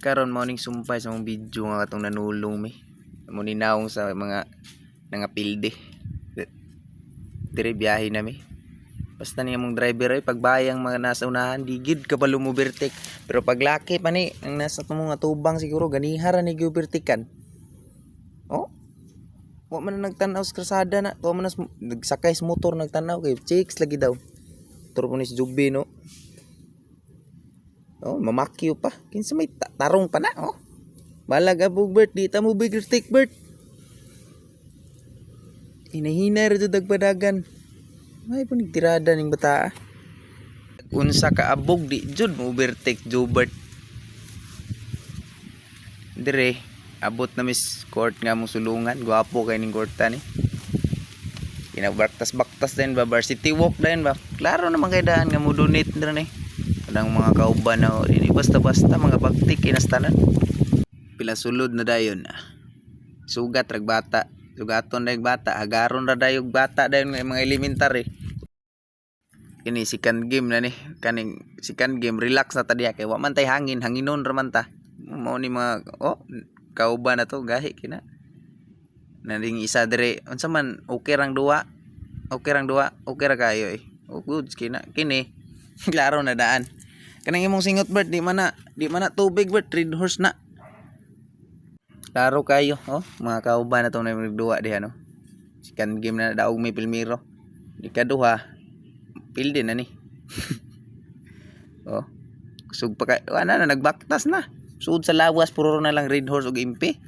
Karon morning sumpay sa mong video nga katong nanulong mi. Mo ninawong sa mga pilde. Dire biyahe na mi. Basta niya mong driver ay pagbayang mga nasa unahan digid ka pa lumubertik. Pero paglaki pa ni ang nasa mga tubang siguro ganihara ni gubertikan. Oh. Wa man nagtanaw sa krasada na, wa man nagsakay sa motor nagtanaw kay chicks lagi daw. Turbo ni si Jubi no. Oh, mamakyo pa. Kinsa may tarong pa na, oh. Balag abog Bert, di ta mo bigger stick Bert. Hinahina rito dagpadagan. May panigtirada ning bata. Unsa ka abog di jud mo overtake Jobert. Dire abot na mis court nga mo sulungan, gwapo kay ning courta ni. Kinabaktas-baktas din ba varsity walk din ba. Klaro naman kay daan nga mo donate dire ni. Kanang mga kauban na ini basta-basta mga bagtik kinastanan. Pila sulod na dayon. Sugat rag bata. Sugaton rag bata, agaron ra dayog bata dayon mga elementary. Kini second game na ni. Kaning second game relax na ta diha kay wa man tay hangin, hanginon ra man ta. Mao ni mga kauban na to gahi kina. Naring isa dire unsa man okay rang duwa. Okay ra kayo eh. Oh good kina kini. Klaro na daan. Kanang imong singot Bert di man na tubig Bert, red horse na. Klaro kayo, oh, mga kauban na tong nagduwa diha no. Second game na daog may Pilmiro. Di kaduha pilde na ni. Oh. Kusog pa kay na nagbaktas na. Suod sa lawas puro na lang red horse ug impi.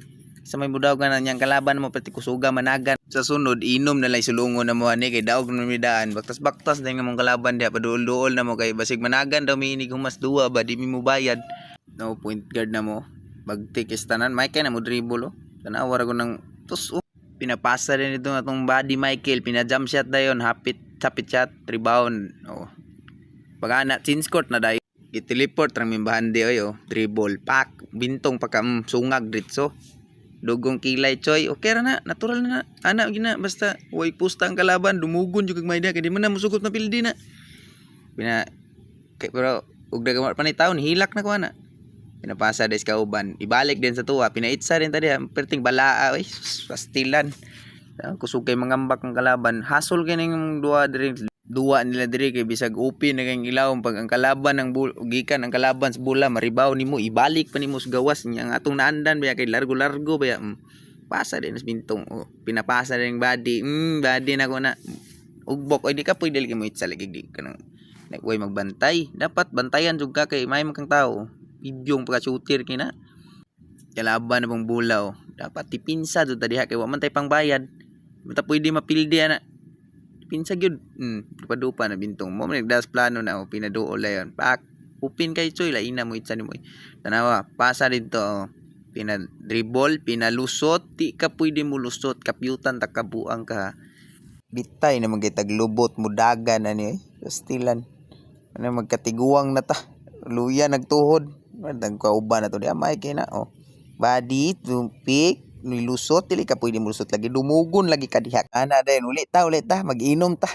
Sa may budaw ka na niyang kalaban mo pati kusuga managan. Sa sunod inom na lang sulungon na mo ani kay daog na midaan. Baktas-baktas na nga mong kalaban diha paduol-duol na mo kay basig managan daw miinig humas duwa ba di mi mo bayad. No point guard na mo. Bagtik istanan Michael na mo dribble oh. Tanawa ra ko nang pinapasa din ito atong body Michael, pina-jump shot dayon, hapit shot, rebound. Oh. Pag ana change court na dayon. I-teleport rang mimbahan di oy oh. Dribble, pak, bintong pagka sungag ditso. Dugong kilay choy, okay ra na, natural na. Ana gina basta way pusta ang kalaban, dumugon jud kag mayda kay di man na musugot na pildi na. Pero ug dagamar pa ni taon hilak na ko ana. Pinapasa des kauban, ibalik din sa tuwa, pinaitsa din tadi, perting balaa oy, pastilan. Kusog kay mangambak ang kalaban, hasol kay ning duwa nila diri kay bisag upi na kay ilaw pag ang kalaban ng gikan ang kalaban sa bola maribaw nimo ibalik pa nimo sa gawas niya ang atong naandan baya kay largo baya pasa din sa bintong pinapasa din body body na ko na ugbok oy di ka pwede lagi mo itsa lagi di kanang way magbantay dapat bantayan jud ka kay may makang tao idyong pagka-shooter kina kalaban na pong bulaw dapat tipinsa jud ta diha kay wa man tay pangbayad basta pwede mapildi ana pinsa gyud dupa na bintong mo nagdas plano na o pinaduol ayon pak upin kay choy laina mo itsa nimo tanawa pasa dito pina dribble pinalusot ti ka pwede mo lusot kapyutan ta kabuang ka bitay na magitag lubot mudagan ani pastilan ano magkatiguang na ta luya nagtuhod nagkauban na to di amay kay na oh body tumpik nilusot dili ka pwede mulusot lagi dumugon lagi ka diha ana dayon ulit ta mag-inom ta